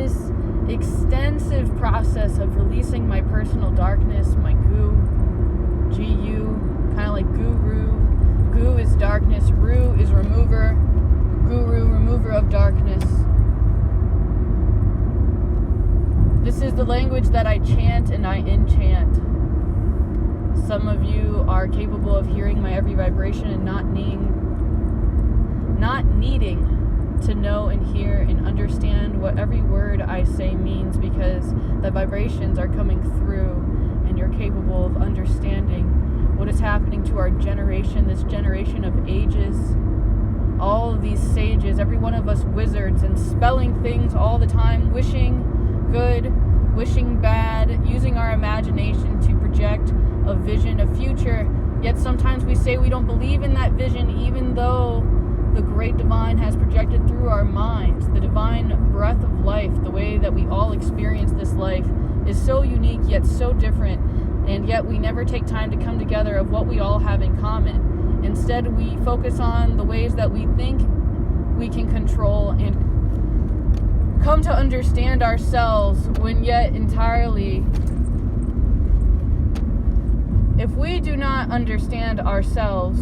this extensive process of releasing my personal darkness, my G-U, kind of like guru. Gu is darkness, Ru is remover, guru, remover of darkness. This is the language that I chant and I enchant. Some of you are capable of hearing my every vibration and not needing to know and hear and understand what every word I say means, because the vibrations are coming through and you're capable of understanding what is happening to our generation, this generation of ages. All of these sages, every one of us wizards, and spelling things all the time, wishing good, wishing bad, using our imagination to project a vision, a future. Yet sometimes we say we don't believe in that vision, even though the great divine has projected through our minds. The divine breath of life, the way that we all experience this life, is so unique yet so different, and yet we never take time to come together of what we all have in common. Instead, we focus on the ways that we think we can control and come to understand ourselves, when yet entirely, if we do not understand ourselves,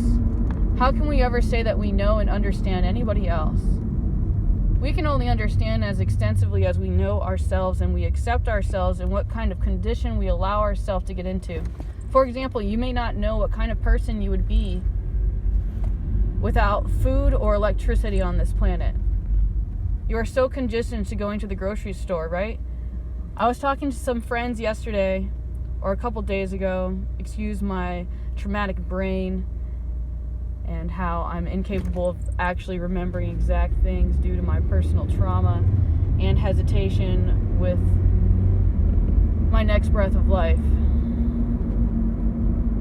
how can we ever say that we know and understand anybody else? We can only understand as extensively as we know ourselves and we accept ourselves and what kind of condition we allow ourselves to get into. For example, you may not know what kind of person you would be without food or electricity on this planet. You are so conditioned to going to the grocery store, right? I was talking to some friends yesterday, or a couple days ago, excuse my traumatic brain, and how I'm incapable of actually remembering exact things due to my personal trauma and hesitation with my next breath of life.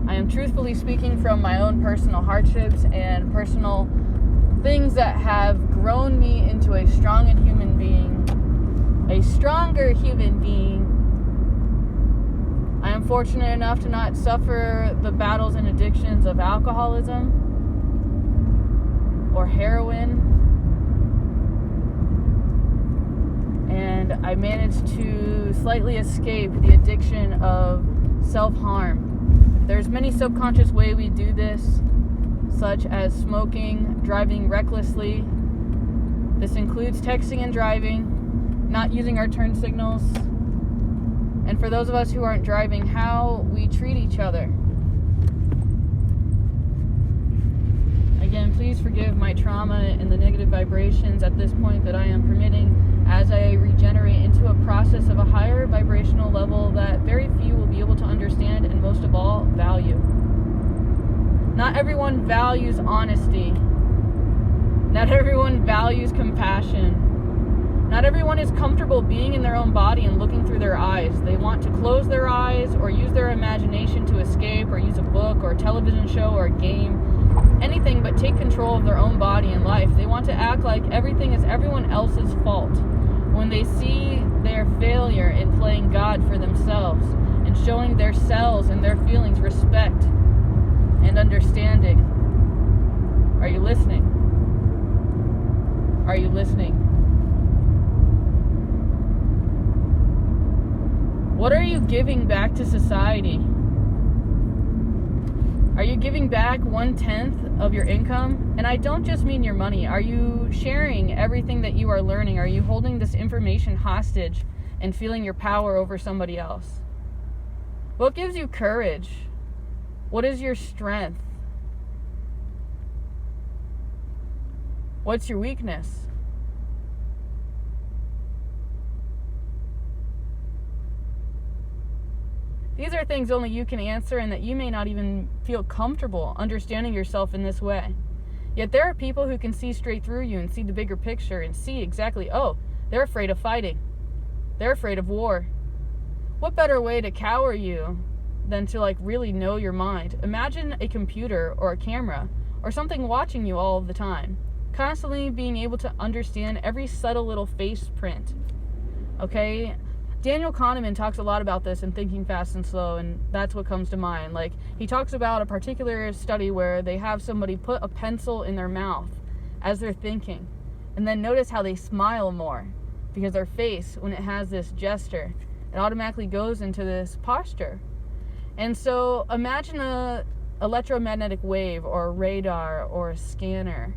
I am truthfully speaking from my own personal hardships and personal things that have grown me into a stronger human being. I am fortunate enough to not suffer the battles and addictions of alcoholism or heroin, and I managed to slightly escape the addiction of self-harm. There's many subconscious ways we do this, such as smoking, driving recklessly. This includes texting and driving, not using our turn signals, and for those of us who aren't driving, how we treat each other. Again, please forgive my trauma and the negative vibrations at this point that I am permitting as I regenerate into a process of a higher vibrational level that very few will be able to understand and most of all, value. Not everyone values honesty. Not everyone values compassion. Not everyone is comfortable being in their own body and looking through their eyes. They want to close their eyes or use their imagination to escape or use a book or a television show or a game. Anything but take control of their own body and life. They want to act like everything is everyone else's fault. When they see their failure in playing God for themselves and showing their selves and their feelings respect and understanding. Are you listening? Are you listening? What are you giving back to society? Are you giving back 1/10 of your income? And I don't just mean your money. Are you sharing everything that you are learning? Are you holding this information hostage and feeling your power over somebody else? What gives you courage? What is your strength? What's your weakness? These are things only you can answer, and that you may not even feel comfortable understanding yourself in this way. Yet there are people who can see straight through you and see the bigger picture and see exactly, oh, they're afraid of fighting. They're afraid of war. What better way to cower you than to really know your mind? Imagine a computer or a camera or something watching you all the time, constantly being able to understand every subtle little face print. Okay? Daniel Kahneman talks a lot about this in Thinking Fast and Slow, and that's what comes to mind. He talks about a particular study where they have somebody put a pencil in their mouth as they're thinking, and then notice how they smile more. because our face, when it has this gesture, it automatically goes into this posture. And so imagine a electromagnetic wave or a radar or a scanner,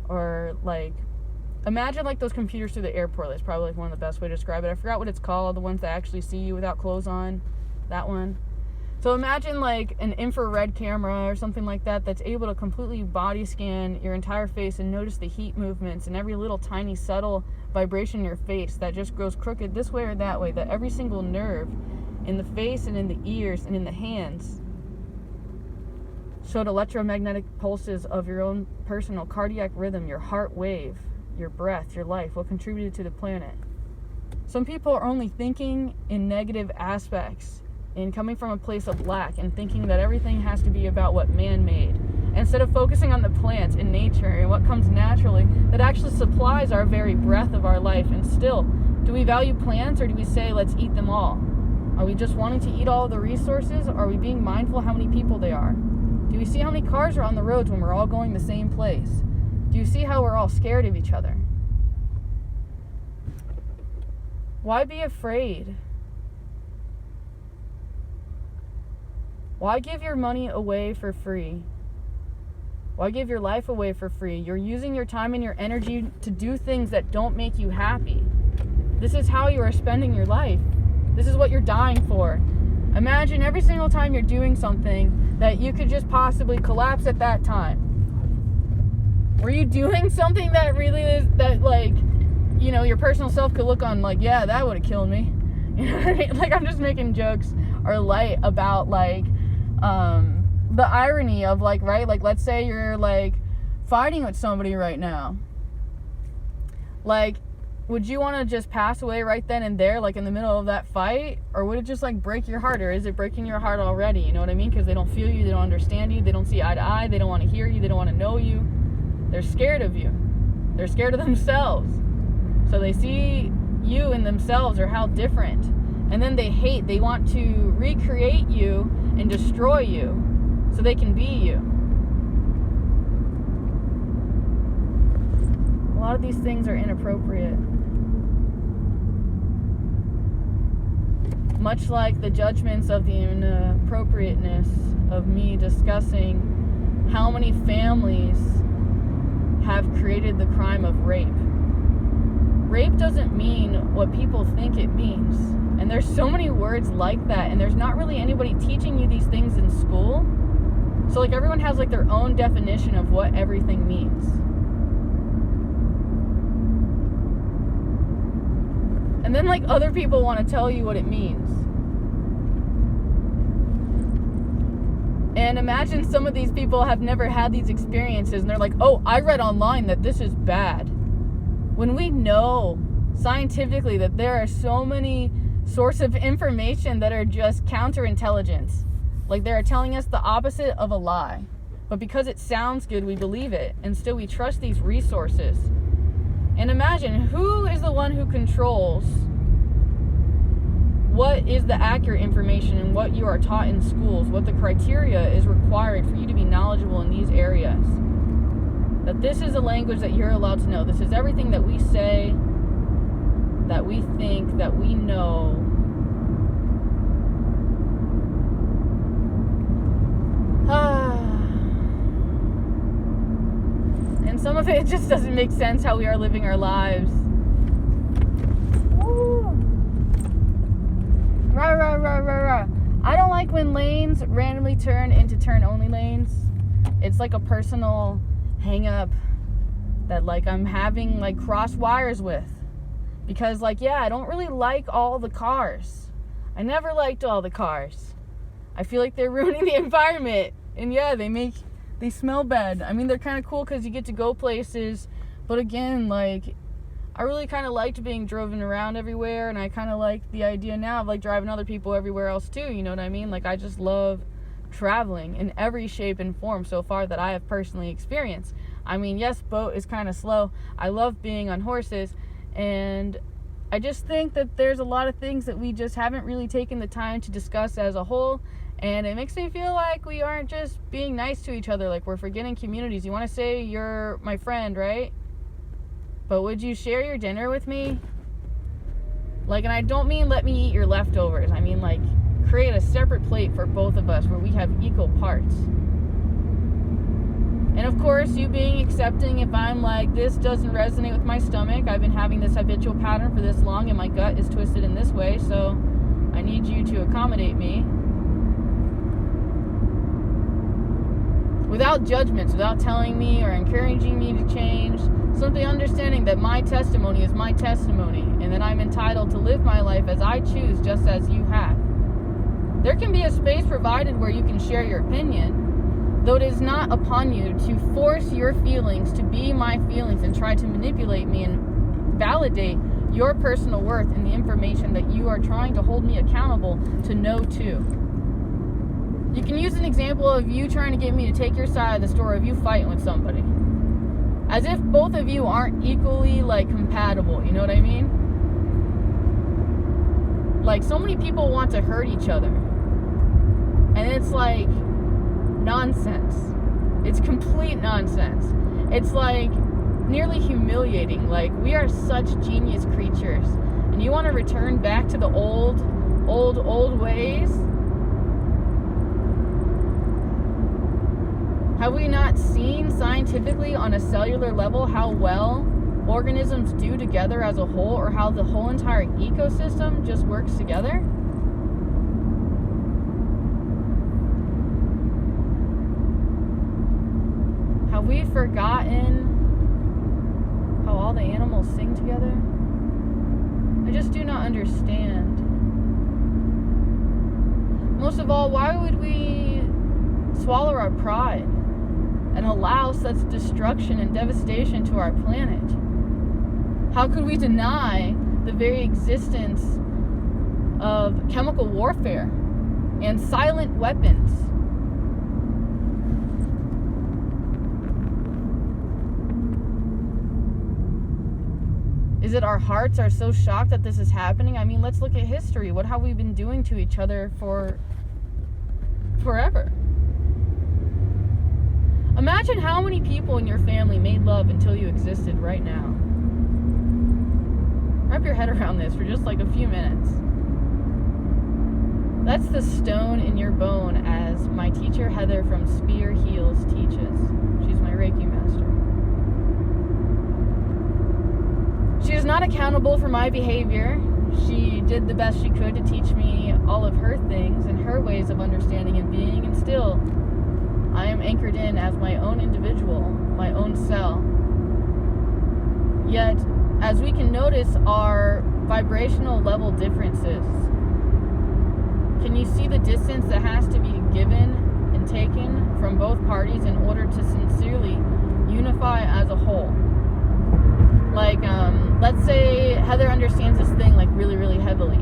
or like imagine like those computers through the airport. That's probably like one of the best way to describe it. I forgot what it's called, the ones that actually see you without clothes on, that one. So imagine like an infrared camera or something like that that's able to completely body scan your entire face and notice the heat movements and every little tiny subtle vibration in your face that just goes crooked this way or that way, that every single nerve in the face and in the ears and in the hands showed electromagnetic pulses of your own personal cardiac rhythm, your heart wave, your breath, your life, what contributed to the planet. Some people are only thinking in negative aspects and coming from a place of lack and thinking that everything has to be about what man made, instead of focusing on the plants and nature and what comes naturally that actually supplies our very breath of our life. And still, do we value plants, or do we say let's eat them all? Are we just wanting to eat all of the resources? Are we being mindful how many people they are? Do we see how many cars are on the roads when we're all going the same place? Do you see how we're all scared of each other? Why be afraid? Why give your money away for free? Why give your life away for free? You're using your time and your energy to do things that don't make you happy. This is how you are spending your life. This is what you're dying for. Imagine every single time you're doing something that you could just possibly collapse at that time. Were you doing something that really is, that like, you know, your personal self could look on like, yeah, that would have killed me. You know what I mean? Like, I'm just making jokes or light about like, the irony of like, right, like let's say you're like fighting with somebody right now. Like, would you want to just pass away right then and there, like in the middle of that fight? Or would it just like break your heart? Or is it breaking your heart already? You know what I mean? Because they don't feel you, they don't understand you, they don't see eye to eye, they don't want to hear you, they don't want to know you. They're scared of you. They're scared of themselves. So they see you and themselves or how different. And then they hate, they want to recreate you and destroy you so they can be you. A lot of these things are inappropriate. Much like the judgments of the inappropriateness of me discussing how many families have created the crime of rape. Rape doesn't mean what people think it means. And there's so many words like that, and there's not really anybody teaching you these things in school. So like everyone has like their own definition of what everything means. And then like other people want to tell you what it means. And imagine some of these people have never had these experiences and they're like, oh, I read online that this is bad. When we know scientifically that there are so many sources of information that are just counterintelligence. Like they're telling us the opposite of a lie. But because it sounds good, we believe it. And still we trust these resources. And imagine, who is the one who controls what is the accurate information and what you are taught in schools, what the criteria is required for you to be knowledgeable in these areas. That this is a language that you're allowed to know. This is everything that we say, that we think, that we know. And some of it just doesn't make sense how we are living our lives. Woo. Rah, rah, rah, rah, rah. I don't like when lanes randomly turn into turn-only lanes. It's like a personal hang-up that like I'm having like cross wires with. Because like, yeah, I don't really like all the cars. I never liked all the cars. I feel like they're ruining the environment. And yeah, they smell bad. I mean, they're kind of cool because you get to go places. But again, like, I really kind of liked being driven around everywhere. And I kind of like the idea now of like driving other people everywhere else too. You know what I mean? Like, I just love traveling in every shape and form so far that I have personally experienced. I mean, yes, boat is kind of slow. I love being on horses. And I just think that there's a lot of things that we just haven't really taken the time to discuss as a whole. And it makes me feel like we aren't just being nice to each other, like we're forgetting communities. You want to say you're my friend, right? But would you share your dinner with me? Like, and I don't mean let me eat your leftovers. I mean, like, create a separate plate for both of us where we have equal parts. And of course, you being accepting if I'm like, this doesn't resonate with my stomach. I've been having this habitual pattern for this long and my gut is twisted in this way, so I need you to accommodate me. Without judgments, without telling me or encouraging me to change, simply understanding that my testimony is my testimony and that I'm entitled to live my life as I choose, just as you have. There can be a space provided where you can share your opinion, though it is not upon you to force your feelings to be my feelings and try to manipulate me and validate your personal worth in the information that you are trying to hold me accountable to know too. You can use an example of you trying to get me to take your side of the story of you fighting with somebody. As if both of you aren't equally, like, compatible, you know what I mean? Like, so many people want to hurt each other. And it's like nonsense. It's complete nonsense. It's like nearly humiliating. Like, we are such genius creatures. And you want to return back to the old ways? Have we not seen scientifically on a cellular level how well organisms do together as a whole, or how the whole entire ecosystem just works together? Have we forgotten how all the animals sing together? I just do not understand. Most of all, why would we swallow our pride and allow such destruction and devastation to our planet? How could we deny the very existence of chemical warfare and silent weapons? Is it our hearts are so shocked that this is happening? I mean, let's look at history. What have we been doing to each other for forever? Imagine how many people in your family made love until you existed right now. Wrap your head around this for just like a few minutes. That's the stone in your bone, as my teacher Heather from Spear Heals teaches. She's my Reiki master. She is not accountable for my behavior. She did the best she could to teach me all of her things and her ways of understanding and being, and still I am anchored in as my own individual, my own cell. Yet, as we can notice our vibrational level differences, can you see the distance that has to be given and taken from both parties in order to sincerely unify as a whole? Like, let's say Heather understands this thing, like, really, really heavily.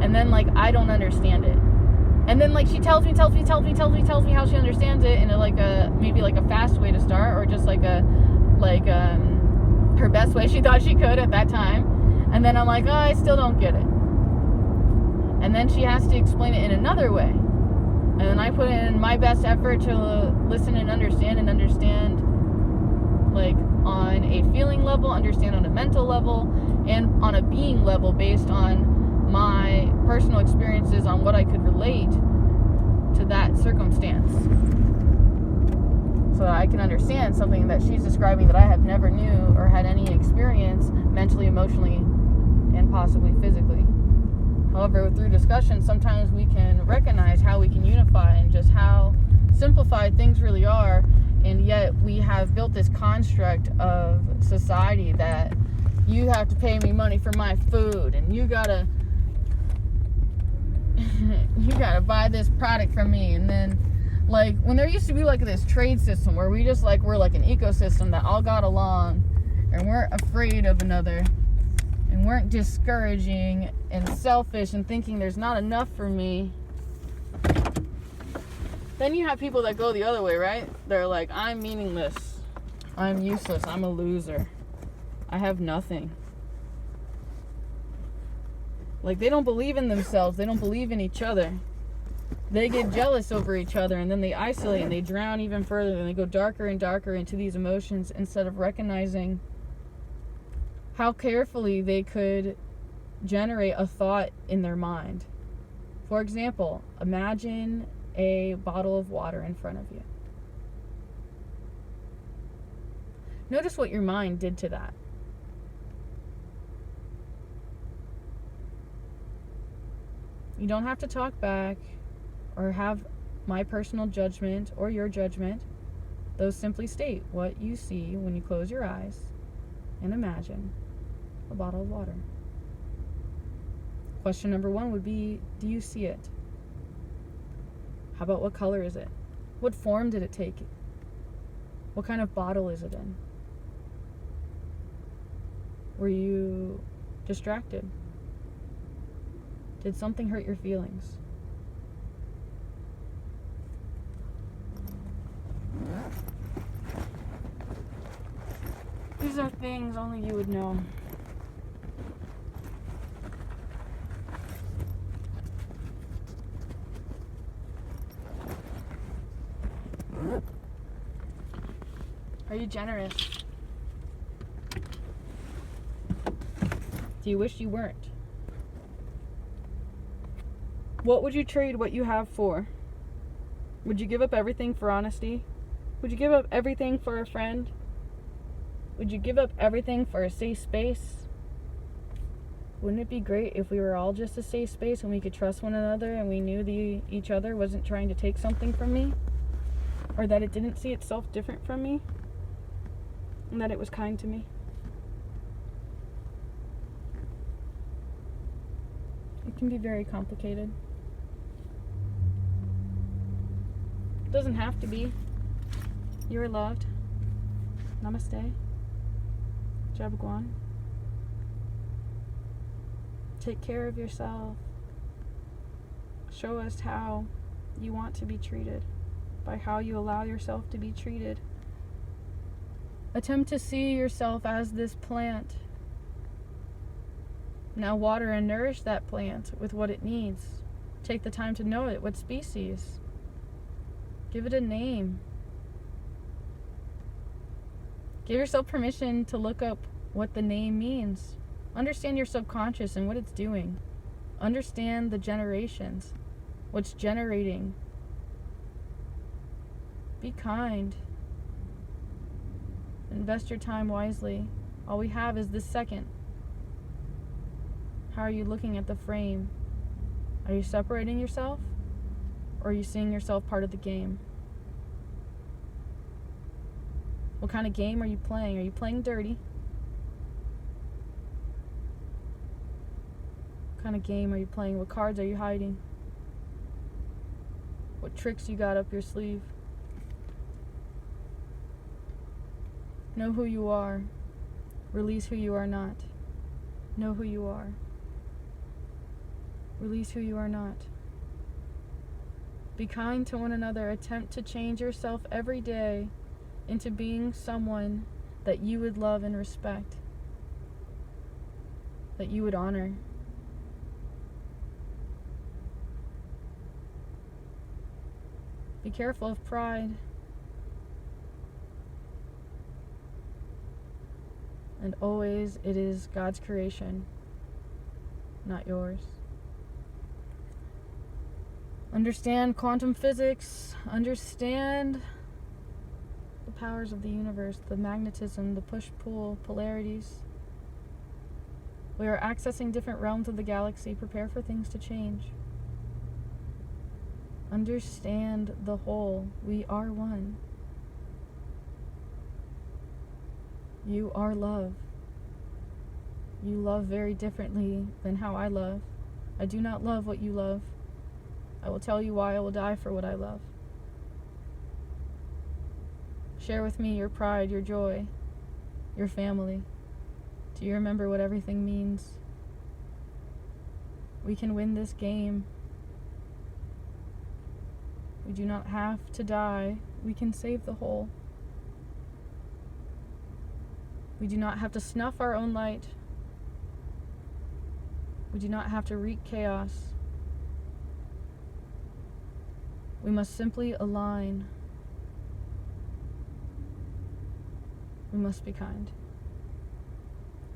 And then, like, I don't understand it. And then, like, she tells me how she understands it in maybe a fast way to start, or just her best way she thought she could at that time. And then I'm like, oh, I still don't get it. And then she has to explain it in another way. And then I put in my best effort to listen and understand, like, on a feeling level, understand on a mental level, and on a being level based on my personal experiences on what I could relate to that circumstance, so that I can understand something that she's describing that I have never knew or had any experience mentally, emotionally, and possibly physically. However, through discussion, sometimes we can recognize how we can unify and just how simplified things really are, and yet we have built this construct of society that you have to pay me money for my food, and you gotta buy this product from me. And then, like, when there used to be like this trade system where we just like, we're like an ecosystem that all got along and weren't afraid of another and weren't discouraging and selfish and thinking there's not enough for me, then you have people that go the other way, right? They're like, I'm meaningless, I'm useless, I'm a loser, I have nothing. Like, they don't believe in themselves, they don't believe in each other. They get jealous over each other, and then they isolate and they drown even further, and they go darker and darker into these emotions instead of recognizing how carefully they could generate a thought in their mind. For example, imagine a bottle of water in front of you. Notice what your mind did to that. You don't have to talk back or have my personal judgment or your judgment. Those simply state what you see when you close your eyes and imagine a bottle of water. Question number 1 would be, do you see it? How about what color is it? What form did it take? What kind of bottle is it in? Were you distracted? Did something hurt your feelings? These are things only you would know. Are you generous? Do you wish you weren't? What would you trade what you have for? Would you give up everything for honesty? Would you give up everything for a friend? Would you give up everything for a safe space? Wouldn't it be great if we were all just a safe space and we could trust one another and we knew each other wasn't trying to take something from me? Or that it didn't see itself different from me? And that it was kind to me? It can be very complicated. It doesn't have to be. You are loved. Namaste. Jabagwan. Take care of yourself. Show us how you want to be treated, by how you allow yourself to be treated. Attempt to see yourself as this plant. Now water and nourish that plant with what it needs. Take the time to know it, what species. Give it a name. Give yourself permission to look up what the name means. Understand your subconscious and what it's doing. Understand the generations, what's generating. Be kind. Invest your time wisely. All we have is this second. How are you looking at the frame? Are you separating yourself? Or are you seeing yourself part of the game? What kind of game are you playing? Are you playing dirty? What kind of game are you playing? What cards are you hiding? What tricks you got up your sleeve? Know who you are. Release who you are not. Know who you are. Release who you are not. Be kind to one another. Attempt to change yourself every day into being someone that you would love and respect, that you would honor. Be careful of pride. And always it is God's creation, not yours. Understand quantum physics. Understand the powers of the universe, the magnetism, the push-pull polarities. We are accessing different realms of the galaxy. Prepare for things to change. Understand the whole. We are one. You are love. You love very differently than how I love. I do not love what you love. I will tell you why I will die for what I love. Share with me your pride, your joy, your family. Do you remember what everything means? We can win this game. We do not have to die. We can save the whole. We do not have to snuff our own light. We do not have to wreak chaos. We must simply align. We must be kind.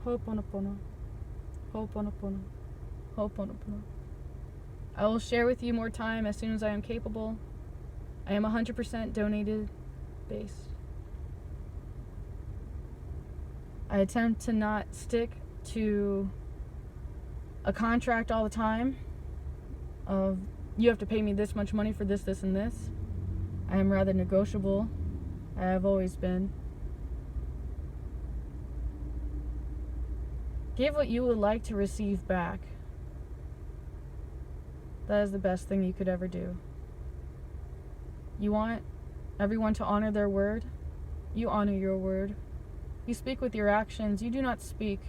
Ho'oponopono. Ho'oponopono. Ho'oponopono. I will share with you more time as soon as I am capable. I am 100% donated based. I attempt to not stick to a contract all the time of you have to pay me this much money for this, this, and this. I am rather negotiable. I have always been. Give what you would like to receive back. That is the best thing you could ever do. You want everyone to honor their word? You honor your word. You speak with your actions. You do not speak.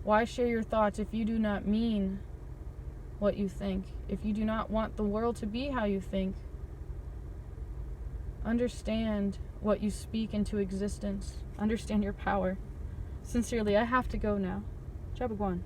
Why share your thoughts if you do not mean what you think? If you do not want the world to be how you think? Understand what you speak into existence. Understand your power. Sincerely, I have to go now. Chabagwan.